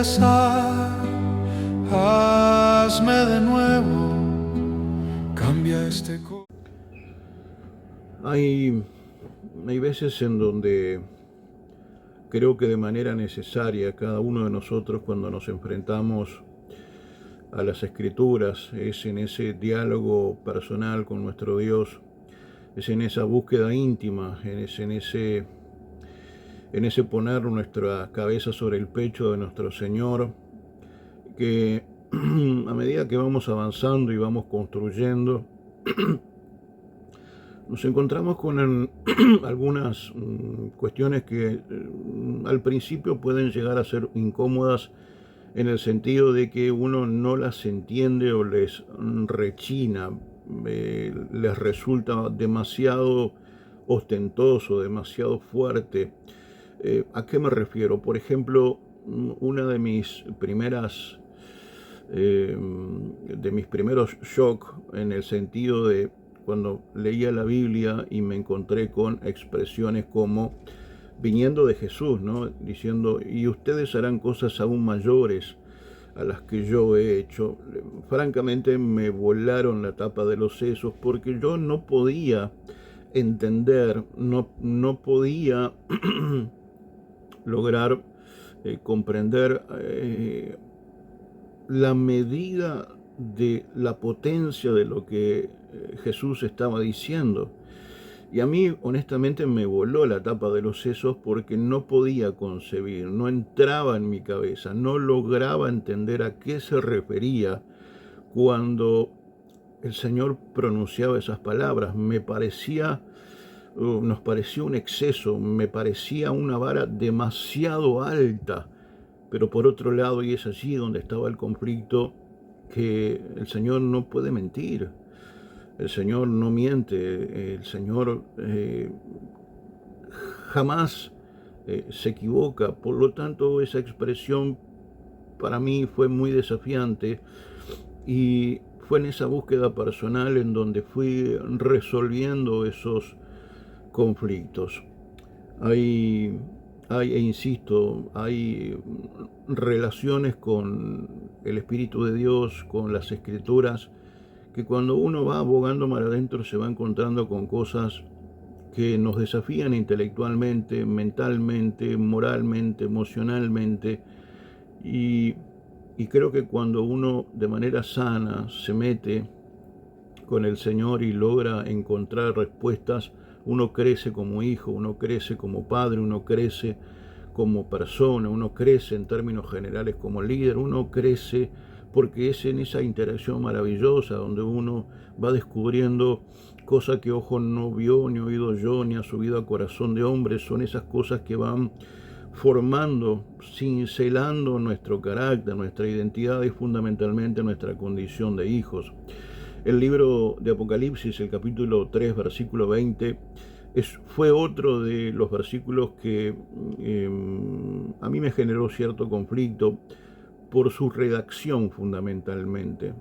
regresar, hazme de nuevo, cambia este corazón. Hay veces en donde creo que de manera necesaria cada uno de nosotros, cuando nos enfrentamos a las Escrituras, es en ese diálogo personal con nuestro Dios, es en esa búsqueda íntima, es en ese poner nuestra cabeza sobre el pecho de nuestro Señor, que a medida que vamos avanzando y vamos construyendo, nos encontramos con algunas cuestiones que al principio pueden llegar a ser incómodas, en el sentido de que uno no las entiende o les rechina, les resulta demasiado ostentoso, demasiado fuerte. ¿A qué me refiero? Por ejemplo, una de mis primeros shock, en el sentido de cuando leía la Biblia y me encontré con expresiones como, viniendo de Jesús, ¿no?, diciendo, y ustedes harán cosas aún mayores a las que yo he hecho. Francamente me volaron la tapa de los sesos, porque yo no podía entender, no podía lograr comprender la medida de la potencia de lo que Jesús estaba diciendo. Y a mí, honestamente, me voló la tapa de los sesos, porque no podía concebir, no entraba en mi cabeza, no lograba entender a qué se refería cuando el Señor pronunciaba esas palabras. Nos parecía un exceso, me parecía una vara demasiado alta. Pero por otro lado, y es allí donde estaba el conflicto, que el Señor no puede mentir. El Señor no miente, el Señor jamás se equivoca. Por lo tanto, esa expresión para mí fue muy desafiante, y fue en esa búsqueda personal en donde fui resolviendo esos conflictos. Insisto, hay relaciones con el Espíritu de Dios, con las Escrituras, que cuando uno va abogando mar adentro se va encontrando con cosas que nos desafían intelectualmente, mentalmente, moralmente, emocionalmente, y creo que cuando uno de manera sana se mete con el Señor y logra encontrar respuestas, uno crece como hijo, uno crece como padre, uno crece como persona, uno crece en términos generales como líder, uno crece porque es en esa interacción maravillosa donde uno va descubriendo cosas que ojo no vio, ni oído yo, ni ha subido a corazón de hombre. Son esas cosas que van formando, cincelando nuestro carácter, nuestra identidad y fundamentalmente nuestra condición de hijos. El libro de Apocalipsis, el capítulo 3, versículo 20, fue otro de los versículos que a mí me generó cierto conflicto por su redacción fundamentalmente,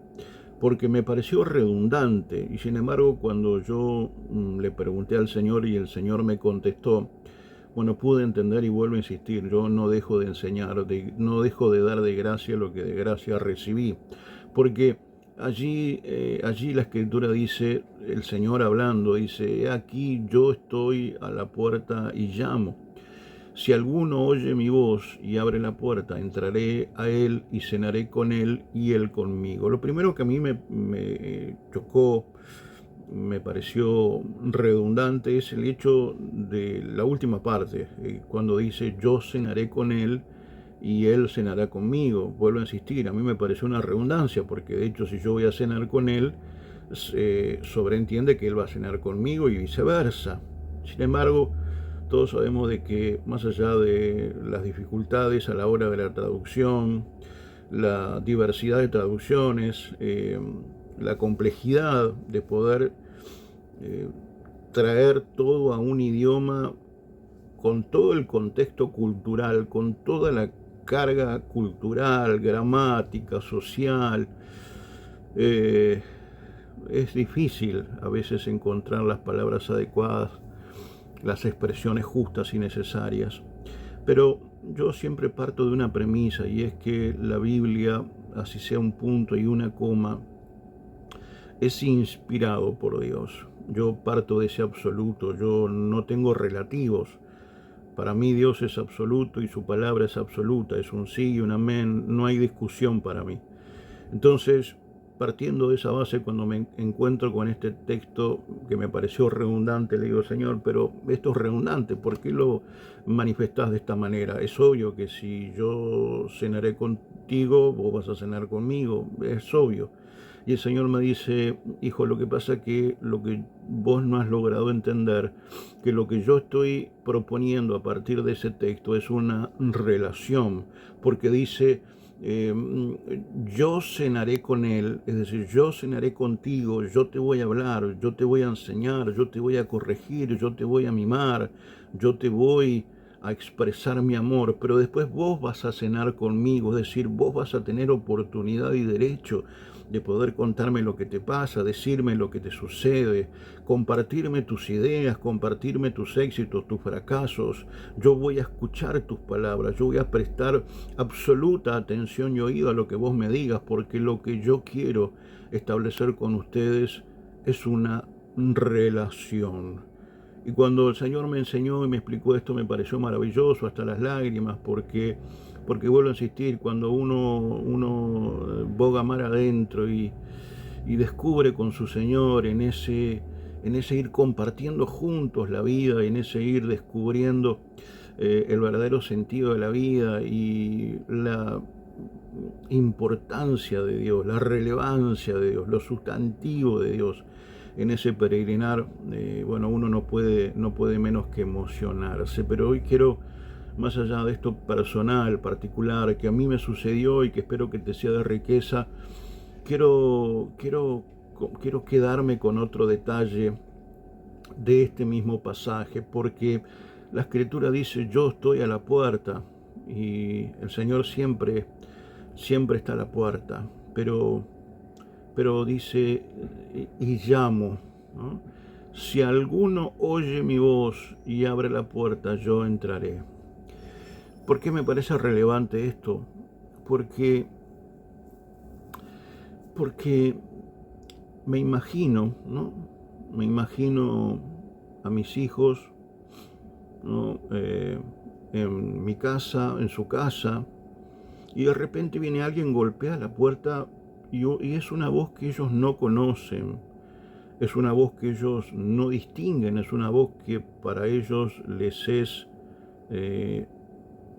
porque me pareció redundante, y sin embargo cuando yo le pregunté al Señor y el Señor me contestó, bueno, pude entender, y vuelvo a insistir, yo no dejo de enseñar, no dejo de dar de gracia lo que de gracia recibí, porque allí la Escritura dice, el Señor hablando, dice, aquí yo estoy a la puerta y llamo. Si alguno oye mi voz y abre la puerta, entraré a él y cenaré con él y él conmigo. Lo primero que a mí me chocó, me pareció redundante, es el hecho de la última parte, cuando dice yo cenaré con él y él cenará conmigo. Vuelvo a insistir, a mí me pareció una redundancia, porque de hecho si yo voy a cenar con él, sobreentiende que él va a cenar conmigo y viceversa. Sin embargo, todos sabemos de que más allá de las dificultades a la hora de la traducción, la diversidad de traducciones, la complejidad de poder traer todo a un idioma con todo el contexto cultural, con toda la carga cultural, gramática, social, es difícil a veces encontrar las palabras adecuadas, las expresiones justas y necesarias. Pero yo siempre parto de una premisa, y es que la Biblia, así sea un punto y una coma, es inspirado por Dios. Yo parto de ese absoluto, yo no tengo relativos. Para mí Dios es absoluto y su palabra es absoluta, es un sí y un amén, no hay discusión para mí. Entonces, partiendo de esa base, cuando me encuentro con este texto que me pareció redundante, le digo, Señor, pero esto es redundante, ¿por qué lo manifestás de esta manera? Es obvio que si yo cenaré contigo, vos vas a cenar conmigo, es obvio. Y el Señor me dice, hijo, lo que pasa es que lo que vos no has logrado entender, que lo que yo estoy proponiendo a partir de ese texto es una relación, porque dice, yo cenaré con él, es decir, yo cenaré contigo, yo te voy a hablar, yo te voy a enseñar, yo te voy a corregir, yo te voy a mimar, yo te voy a expresar mi amor, pero después vos vas a cenar conmigo, es decir, vos vas a tener oportunidad y derecho de poder contarme lo que te pasa, decirme lo que te sucede, compartirme tus ideas, compartirme tus éxitos, tus fracasos. Yo voy a escuchar tus palabras, yo voy a prestar absoluta atención y oído a lo que vos me digas, porque lo que yo quiero establecer con ustedes es una relación. Y cuando el Señor me enseñó y me explicó esto, me pareció maravilloso, hasta las lágrimas, porque vuelvo a insistir, cuando uno boga mar adentro y descubre con su Señor en ese ir compartiendo juntos la vida, en ese ir descubriendo el verdadero sentido de la vida y la importancia de Dios, la relevancia de Dios, lo sustantivo de Dios en ese peregrinar, bueno, uno no puede menos que emocionarse. Pero hoy quiero, más allá de esto personal, particular, que a mí me sucedió y que espero que te sea de riqueza, quiero quedarme con otro detalle de este mismo pasaje, porque la Escritura dice, yo estoy a la puerta, y el Señor siempre está a la puerta, pero dice, y llamo, ¿no? Si alguno oye mi voz y abre la puerta, yo entraré. ¿Por qué me parece relevante esto? Porque me imagino, ¿no? Me imagino a mis hijos, ¿no? En mi casa, en su casa, y de repente viene alguien, golpea la puerta y es una voz que ellos no conocen, es una voz que ellos no distinguen, es una voz que para ellos les es,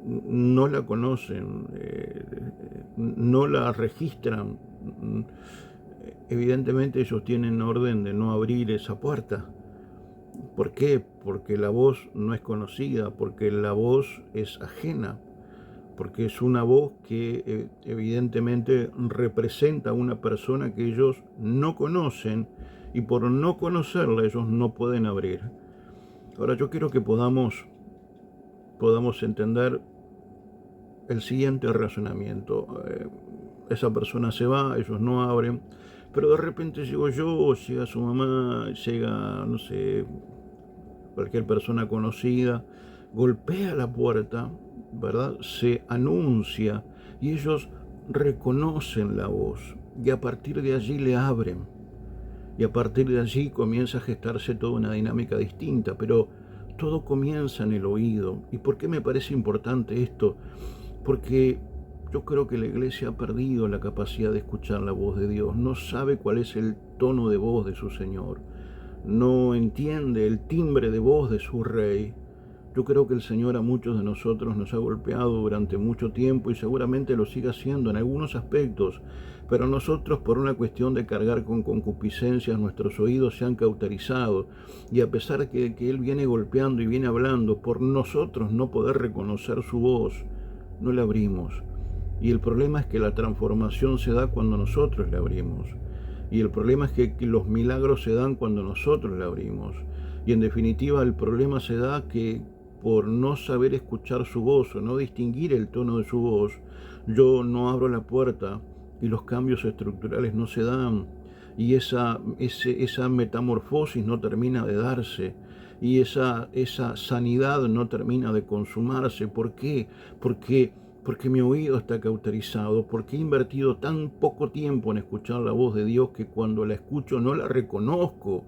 no la conocen, no la registran. Evidentemente ellos tienen orden de no abrir esa puerta. ¿Por qué? Porque la voz no es conocida, porque la voz es ajena, porque es una voz que evidentemente representa a una persona que ellos no conocen, y por no conocerla ellos no pueden abrir. Ahora yo quiero que podamos entender el siguiente razonamiento. Esa persona se va, ellos no abren, pero de repente llego yo, llega su mamá, llega, no sé, cualquier persona conocida, golpea la puerta, ¿verdad? Se anuncia y ellos reconocen la voz, y a partir de allí le abren, y a partir de allí comienza a gestarse toda una dinámica distinta, pero todo comienza en el oído. ¿Y por qué me parece importante esto? Porque yo creo que la iglesia ha perdido la capacidad de escuchar la voz de Dios, no sabe cuál es el tono de voz de su Señor, no entiende el timbre de voz de su Rey. Yo creo que el Señor a muchos de nosotros nos ha golpeado durante mucho tiempo y seguramente lo sigue haciendo en algunos aspectos, pero nosotros, por una cuestión de cargar con concupiscencias, nuestros oídos se han cauterizado, y a pesar que Él viene golpeando y viene hablando, por nosotros no poder reconocer su voz, no le abrimos. Y el problema es que la transformación se da cuando nosotros le abrimos. Y el problema es que los milagros se dan cuando nosotros le abrimos. Y en definitiva el problema se da que por no saber escuchar su voz o no distinguir el tono de su voz, yo no abro la puerta y los cambios estructurales no se dan. Y esa metamorfosis no termina de darse. y esa sanidad no termina de consumarse. ¿Por qué? Porque mi oído está cauterizado, porque he invertido tan poco tiempo en escuchar la voz de Dios que cuando la escucho no la reconozco.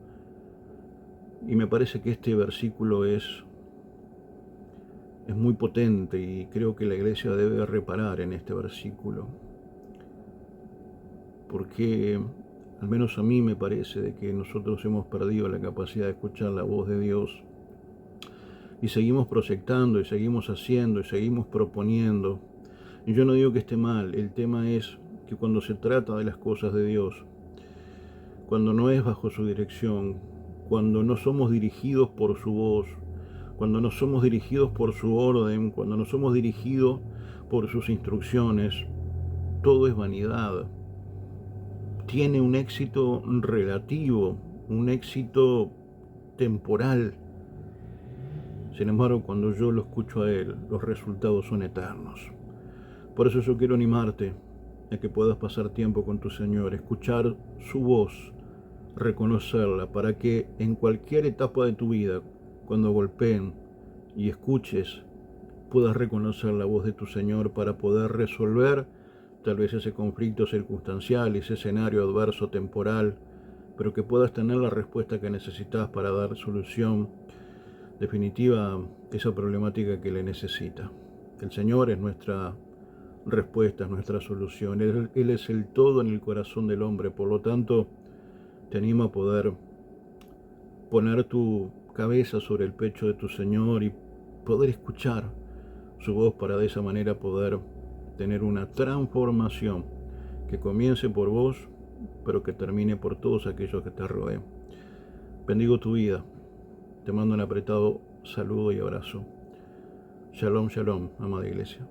Y me parece que este versículo es muy potente y creo que la iglesia debe reparar en este versículo, porque al menos a mí me parece de que nosotros hemos perdido la capacidad de escuchar la voz de Dios y seguimos proyectando y seguimos haciendo y seguimos proponiendo. Y yo no digo que esté mal, el tema es que cuando se trata de las cosas de Dios, cuando no es bajo su dirección, cuando no somos dirigidos por su voz, cuando no somos dirigidos por su orden, cuando no somos dirigidos por sus instrucciones, todo es vanidad. Tiene un éxito relativo, un éxito temporal. Sin embargo, cuando yo lo escucho a Él, los resultados son eternos. Por eso yo quiero animarte a que puedas pasar tiempo con tu Señor, escuchar su voz, reconocerla, para que en cualquier etapa de tu vida, cuando golpeen y escuches, puedas reconocer la voz de tu Señor para poder resolver tal vez ese conflicto circunstancial, ese escenario adverso temporal, pero que puedas tener la respuesta que necesitas para dar solución definitiva a esa problemática que le necesita. El Señor es nuestra respuesta, es nuestra solución. Él es el todo en el corazón del hombre. Por lo tanto, te animo a poder poner tu cabeza sobre el pecho de tu Señor y poder escuchar su voz para de esa manera poder tener una transformación que comience por vos, pero que termine por todos aquellos que te rodeen. Bendigo tu vida. Te mando un apretado saludo y abrazo. Shalom, shalom, amada iglesia.